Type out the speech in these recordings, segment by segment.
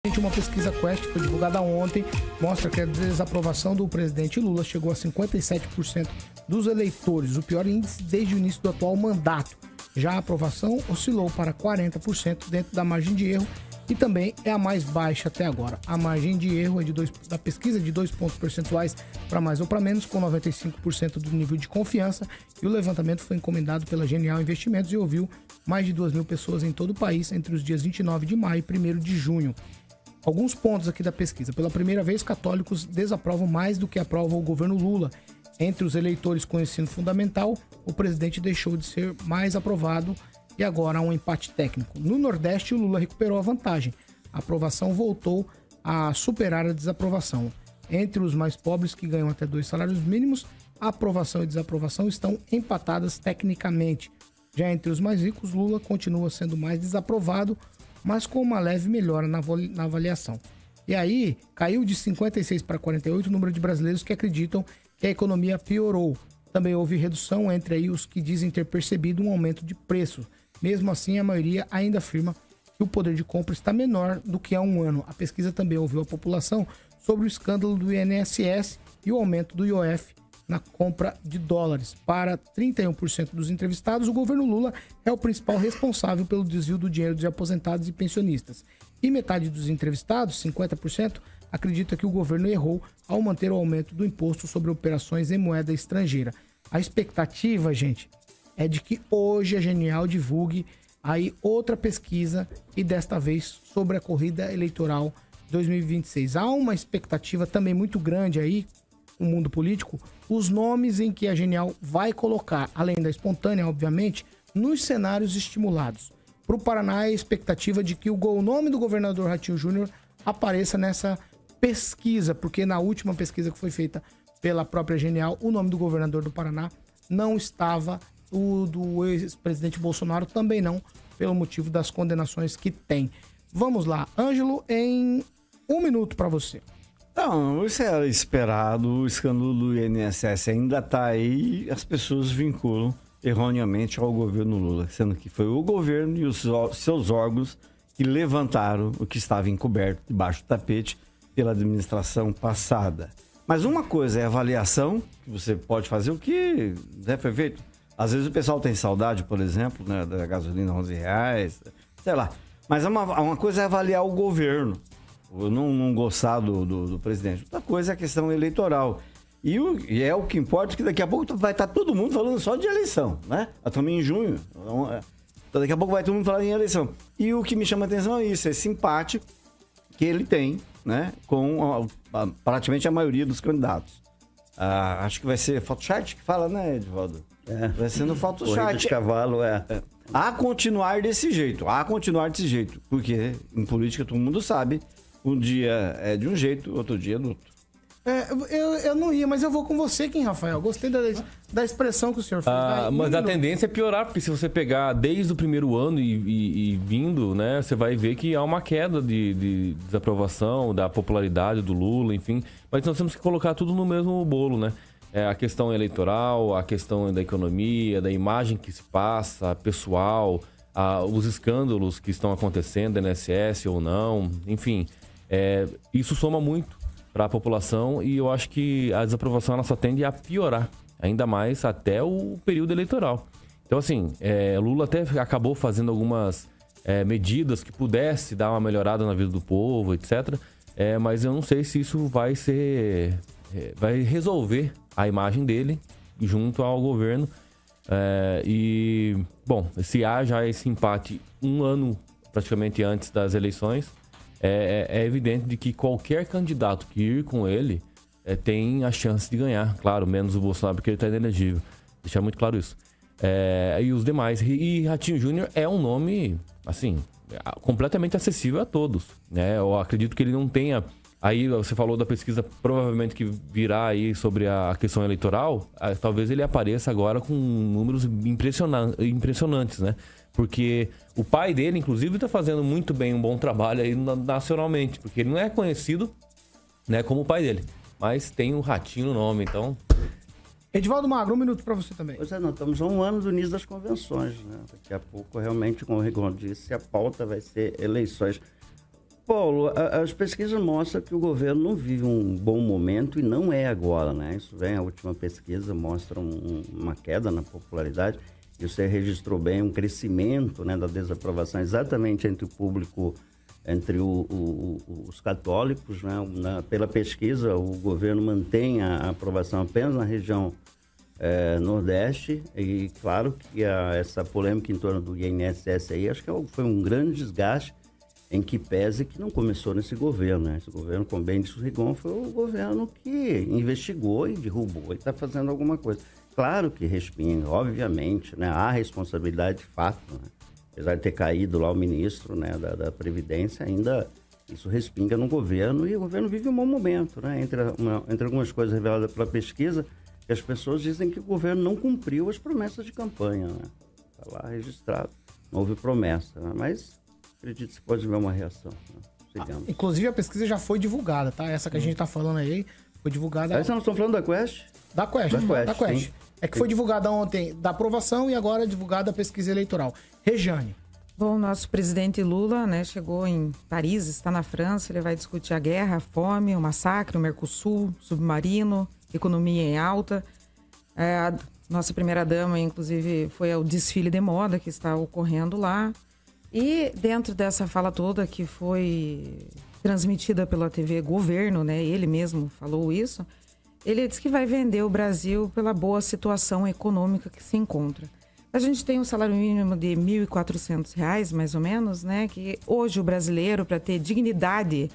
Uma pesquisa Quest foi divulgada ontem, mostra que a desaprovação do presidente Lula chegou a 57% dos eleitores, o pior índice desde o início do atual mandato. Já a aprovação oscilou para 40% dentro da margem de erro e também é a mais baixa até agora. A margem de erro é da pesquisa de 2 pontos percentuais para mais ou para menos, com 95% do nível de confiança, e o levantamento foi encomendado pela Genial Investimentos e ouviu mais de 2.000 pessoas em todo o país entre os dias 29 de maio e 1º de junho. Alguns pontos aqui da pesquisa. Pela primeira vez, católicos desaprovam mais do que aprovam o governo Lula. Entre os eleitores com ensino fundamental, o presidente deixou de ser mais aprovado e agora há um empate técnico. No Nordeste, o Lula recuperou a vantagem. A aprovação voltou a superar a desaprovação. Entre os mais pobres, que ganham até 2 salários mínimos, a aprovação e desaprovação estão empatadas tecnicamente. Já entre os mais ricos, Lula continua sendo mais desaprovado, mas com uma leve melhora na avaliação. E aí, caiu de 56 para 48 o número de brasileiros que acreditam que a economia piorou. Também houve redução entre aí os que dizem ter percebido um aumento de preço. Mesmo assim, a maioria ainda afirma que o poder de compra está menor do que há um ano. A pesquisa também ouviu a população sobre o escândalo do INSS e o aumento do IOF na compra de dólares. Para 31% dos entrevistados, o governo Lula é o principal responsável pelo desvio do dinheiro de aposentados e pensionistas. E metade dos entrevistados, 50%, acredita que o governo errou ao manter o aumento do imposto sobre operações em moeda estrangeira. A expectativa, gente, é de que hoje a Genial divulgue aí outra pesquisa e desta vez sobre a corrida eleitoral 2026. Há uma expectativa também muito grande aí no mundo político, os nomes em que a Genial vai colocar, além da espontânea, obviamente, nos cenários estimulados. Para o Paraná, a expectativa de que o nome do governador Ratinho Júnior apareça nessa pesquisa, porque na última pesquisa que foi feita pela própria Genial, o nome do governador do Paraná não estava, o do ex-presidente Bolsonaro também não, pelo motivo das condenações que tem. Vamos lá, Ângelo, em 1 minuto para você. Não, isso era esperado, o escândalo do INSS ainda está aí, as pessoas vinculam erroneamente ao governo Lula, sendo que foi o governo e os seus órgãos que levantaram o que estava encoberto debaixo do tapete pela administração passada. Mas uma coisa é a avaliação, que você pode fazer o que foi feito. Às vezes o pessoal tem saudade, por exemplo, né, da gasolina R$11, sei lá. Mas uma coisa é avaliar o governo. Eu não gostar do presidente. Outra coisa é a questão eleitoral. E é o que importa, que daqui a pouco vai estar todo mundo falando só de eleição, né? Estamos em junho. Então, daqui a pouco vai todo mundo falar em eleição. E o que me chama a atenção é isso, esse empate que ele tem, né? Com praticamente a maioria dos candidatos. Acho que vai ser Photoshop que fala, né, Edivaldo? Vai ser no Photoshop. Corrida de cavalo, A continuar desse jeito. Porque em política todo mundo sabe. Um dia é de um jeito, outro dia é do outro. Eu não ia, mas eu vou com você, Kim Rafael. Gostei da expressão que o senhor fez. Mas a tendência é piorar, porque se você pegar desde o primeiro ano e vindo, né, você vai ver que há uma queda de desaprovação, da popularidade do Lula, enfim. Mas nós temos que colocar tudo no mesmo bolo, né? A questão eleitoral, a questão da economia, da imagem que se passa, pessoal, os escândalos que estão acontecendo, INSS ou não, enfim. Isso soma muito para a população e eu acho que a desaprovação ela só tende a piorar, ainda mais até o período eleitoral. Então, assim, Lula até acabou fazendo algumas medidas que pudesse dar uma melhorada na vida do povo, etc. Mas eu não sei se isso vai resolver a imagem dele junto ao governo. Se há já esse empate um ano praticamente antes das eleições, é evidente de que qualquer candidato que ir com ele tem a chance de ganhar. Claro, menos o Bolsonaro, porque ele está inelegível. Deixar muito claro isso. E os demais. E Ratinho Júnior é um nome, assim, completamente acessível a todos, né? Eu acredito que ele não tenha... Aí você falou da pesquisa provavelmente que virá aí sobre a questão eleitoral. Talvez ele apareça agora com números impressionantes, né? Porque o pai dele, inclusive, está fazendo muito bem, um bom trabalho aí nacionalmente. Porque ele não é conhecido, né, como o pai dele. Mas tem um Ratinho no nome, então... Edivaldo Magro, 1 minuto para você também. Pois nós estamos a 1 ano do início das convenções, né? Daqui a pouco, realmente, como o Rigon disse, a pauta vai ser eleições. Paulo, as pesquisas mostram que o governo não vive um bom momento e não é agora, né? Isso vem, a última pesquisa mostra uma queda na popularidade. E você registrou bem um crescimento, né, da desaprovação exatamente entre o público, entre os católicos, né? Pela pesquisa, o governo mantém a aprovação apenas na região Nordeste. E claro que essa polêmica em torno do INSS aí, acho que foi um grande desgaste, em que pese que não começou nesse governo, né? Esse governo, como bem disse o Rigon, foi o governo que investigou e derrubou e está fazendo alguma coisa. Claro que respinga, obviamente, né? Há responsabilidade de fato, né? Apesar de ter caído lá o ministro, né, da Previdência, ainda isso respinga no governo e o governo vive um bom momento, né? Entre algumas coisas reveladas pela pesquisa, que as pessoas dizem que o governo não cumpriu as promessas de campanha, né? Está lá registrado, não houve promessa, né? Mas acredito que você pode ver uma reação, né? Inclusive a pesquisa já foi divulgada, tá? Essa que a gente tá falando aí foi divulgada... Aí nós estamos falando da Quest? Da Quest. Sim. É que foi divulgada ontem da aprovação e agora é divulgada a pesquisa eleitoral. Rejane. Bom, nosso presidente Lula, né, chegou em Paris, está na França, ele vai discutir a guerra, a fome, o massacre, o Mercosul, submarino, economia em alta. A nossa primeira-dama, inclusive, foi ao desfile de moda que está ocorrendo lá. E dentro dessa fala toda que foi transmitida pela TV Governo, né, ele mesmo falou isso, ele disse que vai vender o Brasil pela boa situação econômica que se encontra. A gente tem um salário mínimo de R$ 1.400, mais ou menos, né? Que hoje o brasileiro, para ter dignidade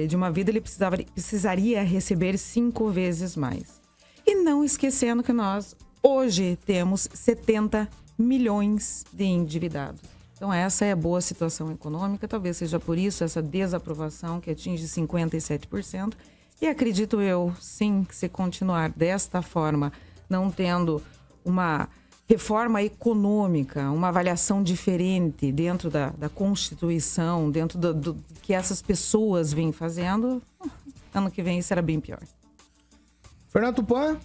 de uma vida, ele precisaria receber 5 vezes mais. E não esquecendo que nós, hoje, temos 70 milhões de endividados. Então, essa é a boa situação econômica. Talvez seja por isso essa desaprovação que atinge 57%. E acredito eu, sim, que se continuar desta forma, não tendo uma reforma econômica, uma avaliação diferente dentro da Constituição, dentro do que essas pessoas vêm fazendo, ano que vem será bem pior. Fernando Tupan?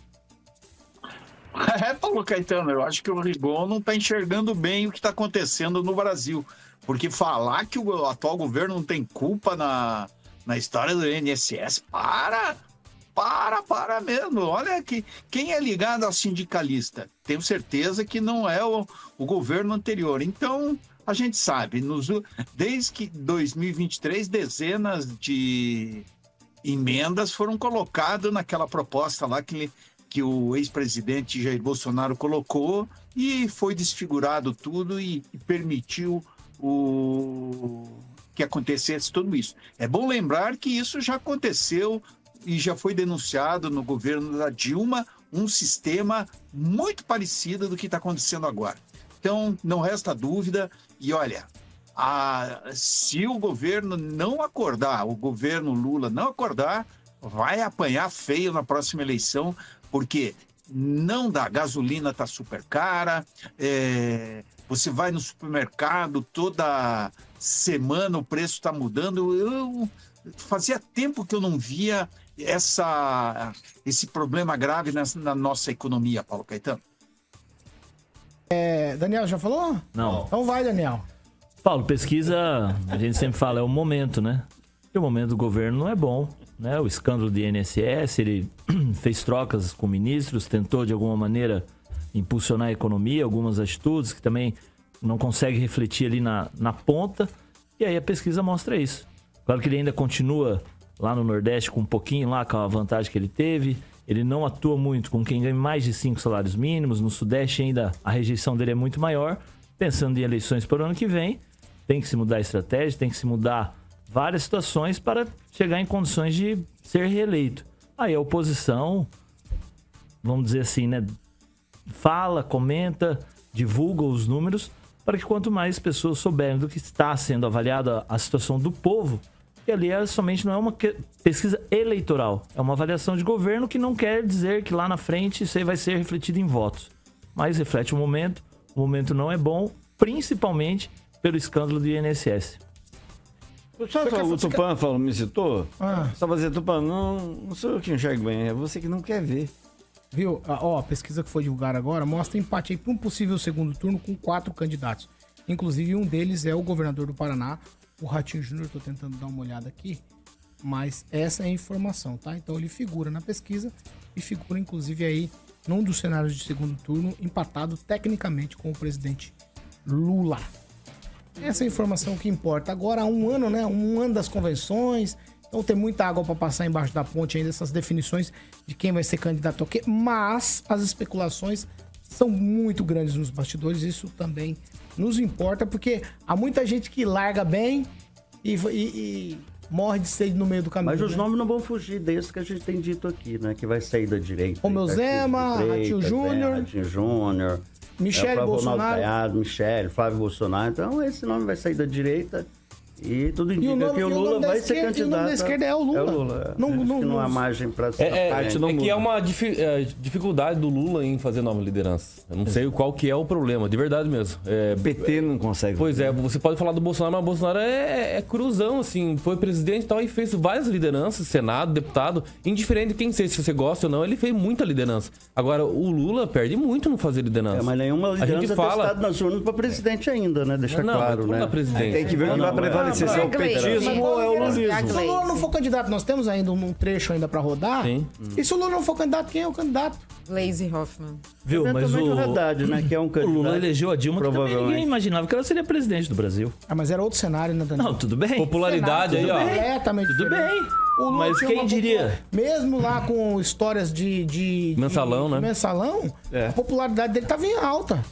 Paulo Caetano, eu acho que o Rigon não está enxergando bem o que está acontecendo no Brasil. Porque falar que o atual governo não tem culpa na história do INSS, para mesmo. Olha que quem é ligado ao sindicalista, tenho certeza que não é o governo anterior. Então, a gente sabe, desde que 2023, dezenas de emendas foram colocadas naquela proposta lá que o ex-presidente Jair Bolsonaro colocou e foi desfigurado tudo e permitiu que acontecesse tudo isso. É bom lembrar que isso já aconteceu e já foi denunciado no governo da Dilma, um sistema muito parecido do que está acontecendo agora. Então, não resta dúvida. E olha, se o governo não acordar, o governo Lula não acordar, vai apanhar feio na próxima eleição, porque não dá, gasolina está super cara, você vai no supermercado, toda semana o preço está mudando. Fazia tempo que eu não via esse problema grave na nossa economia, Paulo Caetano. Daniel, já falou? Não. Então vai, Daniel. Paulo, pesquisa, a gente sempre fala, é o momento, né? E o momento do governo não é bom, né? O escândalo do INSS, ele fez trocas com ministros, tentou de alguma maneira impulsionar a economia, algumas atitudes que também não consegue refletir ali na ponta, e aí a pesquisa mostra isso. Claro que ele ainda continua lá no Nordeste com um pouquinho lá, com a vantagem que ele teve. Ele não atua muito com quem ganha mais de 5 salários mínimos. No Sudeste ainda a rejeição dele é muito maior. Pensando em eleições para o ano que vem, tem que se mudar a estratégia, tem que se mudar várias situações para chegar em condições de ser reeleito. Aí a oposição, vamos dizer assim, né, fala, comenta, divulga os números para que quanto mais pessoas souberem do que está sendo avaliada a situação do povo, que ali somente não é uma pesquisa eleitoral, é uma avaliação de governo que não quer dizer que lá na frente isso aí vai ser refletido em votos, mas reflete o momento não é bom, principalmente pelo escândalo do INSS. Sabe o Tupan me citou? Só fazer Tupan, não sou eu que enxergo bem, é você que não quer ver. Viu? A pesquisa que foi divulgada agora mostra empate aí para um possível segundo turno com 4 candidatos. Inclusive, um deles é o governador do Paraná, o Ratinho Júnior, tô tentando dar uma olhada aqui, mas essa é a informação, tá? Então ele figura na pesquisa e figura inclusive aí num dos cenários de segundo turno, empatado tecnicamente com o presidente Lula. Essa é a informação que importa. Agora, há um ano, né? Um ano das convenções. Então tem muita água para passar embaixo da ponte ainda, essas definições de quem vai ser candidato ao quê. Mas as especulações são muito grandes nos bastidores. Isso também nos importa, porque há muita gente que larga bem e morre de sede no meio do caminho. Mas os né? nomes não vão fugir desse que a gente tem dito aqui, né? Que vai sair da direita. Romeu Zema, Ratinho Júnior. Ratinho Júnior. Michele Bolsonaro. Caiado, Michele, Flávio Bolsonaro. Então, esse nome vai sair da direita e tudo indica que o Lula vai ser candidato. E o nome da esquerda é o Lula. É o Lula. Não há margem para ser. Que é uma dificuldade do Lula em fazer nova liderança. Eu não sei qual que é o problema, de verdade mesmo. PT não consegue. Pois é, você pode falar do Bolsonaro, mas o Bolsonaro é cruzão, assim, foi presidente e tal, e fez várias lideranças, Senado, deputado, indiferente de quem seja, se você gosta ou não, ele fez muita liderança. Agora, o Lula perde muito no fazer liderança. Mas nenhuma liderança testada nas urnas para presidente ainda, né? Deixa claro, né? Tem que ver o que vai prevalecer. Se é o petismo ou é o lulismo. Se o Lula não for candidato, nós temos ainda um trecho ainda pra rodar. Sim. E se o Lula não for candidato, quem é o candidato? Glaze Hoffmann. Viu, mas o Haddad, né? Que é um candidato. O Lula elegeu a Dilma, que também ninguém imaginava que ela seria presidente do Brasil. Ah, mas era outro cenário, né, Daniel? Não, tudo bem. Popularidade aí, ó. Completamente Tudo diferente. bem. Mas quem diria? Mesmo lá com histórias de mensalão, né? Mensalão, a popularidade dele tava em alta,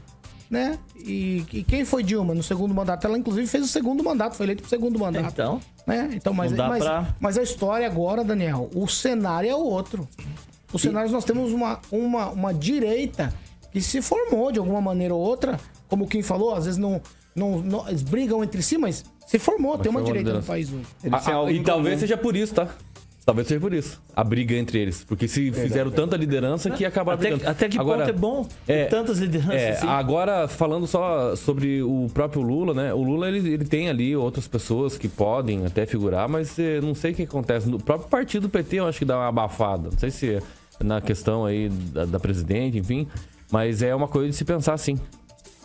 né? E quem foi Dilma no segundo mandato? Ela, inclusive, fez o segundo mandato, foi eleito pro segundo mandato. Então, né? Então mas a história agora, Daniel, o cenário é outro. O cenário, nós temos uma direita que se formou de alguma maneira ou outra, como o Kim falou, às vezes não eles brigam entre si, mas se formou, tem uma direita no país hoje. E talvez seja por isso, tá? Talvez seja por isso. A briga entre eles. Porque se fizeram tanta liderança que acabaram brigando. Até que ponto é bom ter tantas lideranças assim? Agora, falando só sobre o próprio Lula, né? O Lula, ele tem ali outras pessoas que podem até figurar, mas não sei o que acontece. No próprio partido do PT, eu acho que dá uma abafada. Não sei se é na questão aí da presidente, enfim. Mas é uma coisa de se pensar, sim.